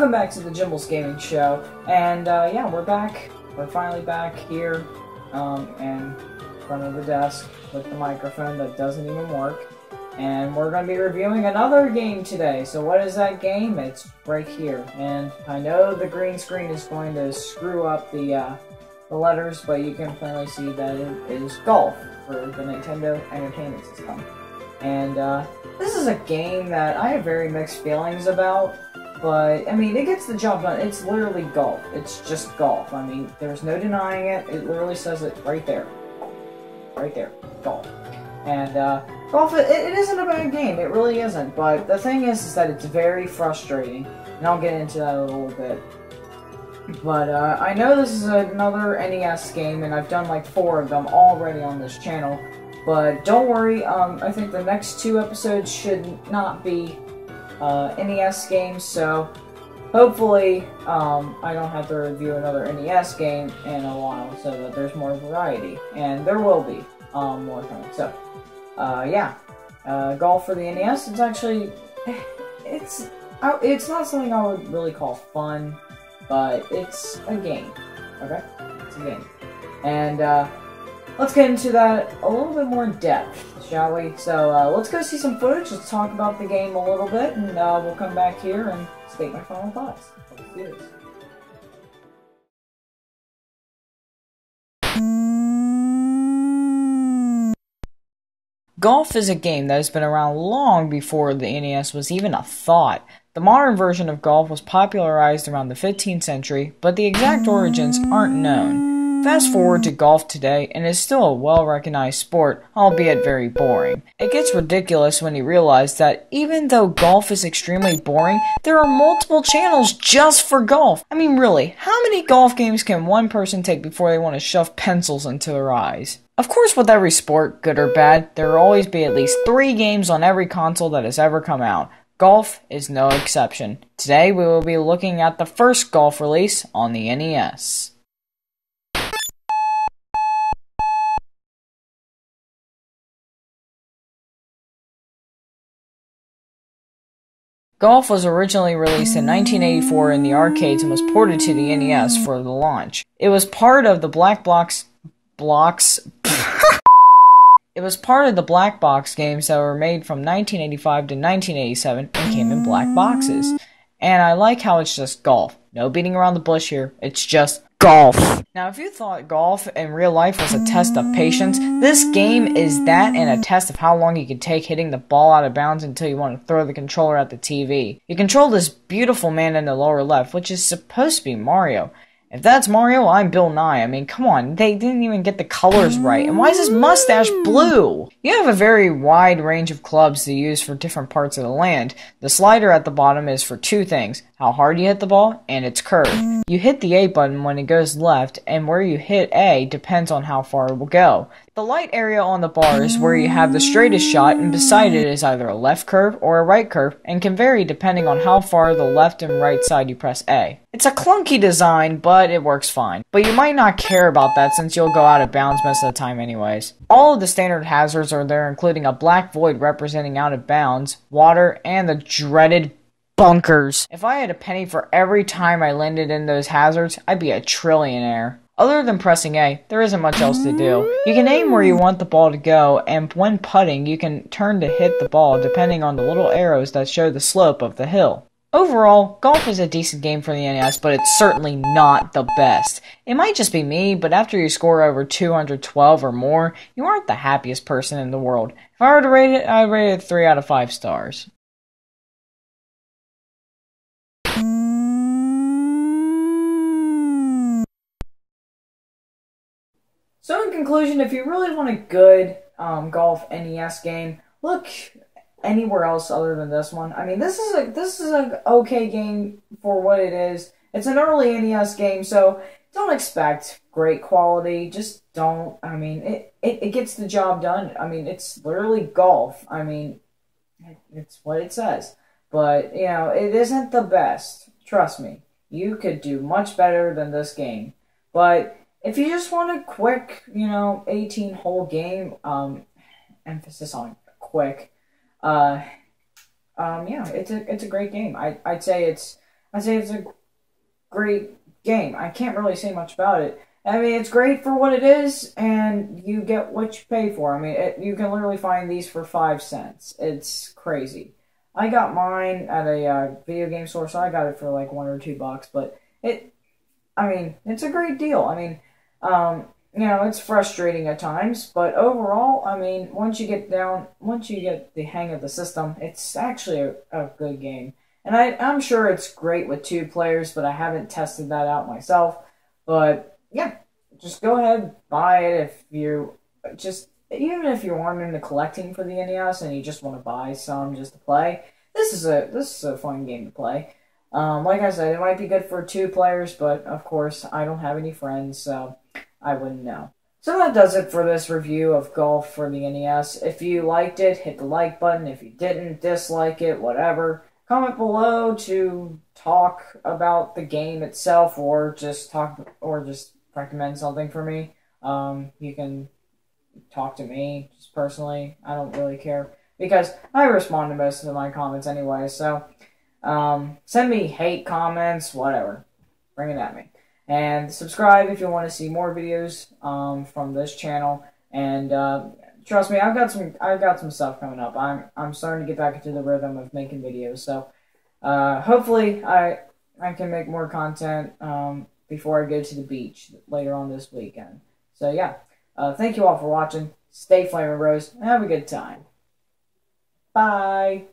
welcome back to the Jimbles Gaming Show, and yeah, we're back. We're finally back here, in front of the desk with the microphone that doesn't even work, and we're going to be reviewing another game today. So what is that game? It's right here, and I know the green screen is going to screw up the letters, but you can plainly see that it is Golf for the Nintendo Entertainment System. And this is a game that I have very mixed feelings about, but I mean, it gets the job done. It's literally golf. It's just golf. I mean, there's no denying it. It literally says it right there. Right there. Golf. And golf, it isn't a bad game. It really isn't. But the thing is that it's very frustrating, and I'll get into that a little bit. But I know this is another NES game, and I've done like 4 of them already on this channel. But don't worry, I think the next 2 episodes should not be NES games, so hopefully I don't have to review another NES game in a while, so that there's more variety. And there will be more coming. So, yeah. Golf for the NES, it's actually... It's not something I would really call fun, but it's a game. Okay? It's a game. And, let's get into that a little bit more in depth, shall we? So, let's go see some footage, let's talk about the game a little bit, and we'll come back here and state my final thoughts. Let's do this. Golf is a game that has been around long before the NES was even a thought. The modern version of golf was popularized around the 15th century, but the exact origins aren't known. Fast forward to golf today, and it's still a well-recognized sport, albeit very boring. It gets ridiculous when you realize that even though golf is extremely boring, there are multiple channels just for golf. I mean, really, how many golf games can one person take before they want to shove pencils into their eyes? Of course, with every sport, good or bad, there will always be at least 3 games on every console that has ever come out. Golf is no exception. Today, we will be looking at the first golf release on the NES. Golf was originally released in 1984 in the arcades and was ported to the NES for the launch. It was part of the Black Box It was part of the Black Box games that were made from 1985 to 1987 and came in black boxes. And I like how it's just golf. No beating around the bush here, it's just golf. Now, if you thought golf in real life was a test of patience, this game is that, and a test of how long you can take hitting the ball out of bounds until you want to throw the controller at the TV. You control this beautiful man in the lower left, which is supposed to be Mario. If that's Mario, I'm Bill Nye. I mean, come on, they didn't even get the colors right. And why is his mustache blue? You have a very wide range of clubs to use for different parts of the land. The slider at the bottom is for 2 things: how hard you hit the ball, and its curve. You hit the A button when it goes left, and where you hit A depends on how far it will go. The light area on the bar is where you have the straightest shot, and beside it is either a left curve or a right curve, and can vary depending on how far the left and right side you press A. It's a clunky design, but it works fine. But you might not care about that since you'll go out of bounds most of the time anyways. All of the standard hazards are there, including a black void representing out of bounds, water, and the dreaded bunkers. If I had a penny for every time I landed in those hazards, I'd be a trillionaire. Other than pressing A, there isn't much else to do. You can aim where you want the ball to go, and when putting, you can turn to hit the ball depending on the little arrows that show the slope of the hill. Overall, golf is a decent game for the NES, but it's certainly not the best. It might just be me, but after you score over 212 or more, you aren't the happiest person in the world. If I were to rate it, I'd rate it 3 out of 5 stars. So in conclusion, if you really want a good golf NES game, look anywhere else other than this one. I mean, this is an okay game for what it is. It's an early NES game, so don't expect great quality. Just don't. I mean, it gets the job done. I mean, it's literally golf. I mean, it's what it says. But, you know, it isn't the best. Trust me. You could do much better than this game. But if you just want a quick, you know, 18-hole game, emphasis on quick, yeah, it's a great game. I'd say it's I say it's a great game. I can't really say much about it. I mean, it's great for what it is, and you get what you pay for. I mean, you can literally find these for 5 cents. It's crazy. I got mine at a video game store, so I got it for like $1 or $2. But I mean, it's a great deal. I mean, it's frustrating at times, but overall, I mean, once you get the hang of the system, it's actually a good game. And I'm sure it's great with 2 players, but I haven't tested that out myself. But yeah, just go ahead, buy it if even if you're wanting into collecting for the NES and you just want to buy some just to play. This is a fun game to play. Like I said, it might be good for 2 players, but of course, I don't have any friends, so I wouldn't know. So that does it for this review of Golf for the NES. If you liked it, hit the like button. If you didn't, dislike it, whatever. Comment below to talk about the game itself, or just recommend something for me. You can talk to me just personally. I don't really care because I respond to most of my comments anyway. So send me hate comments, whatever. Bring it at me. And subscribe if you want to see more videos from this channel. And trust me, I've got some stuff coming up. I'm starting to get back into the rhythm of making videos. So hopefully I can make more content before I go to the beach later on this weekend. So yeah, thank you all for watching. Stay Flamin' Rose and have a good time. Bye.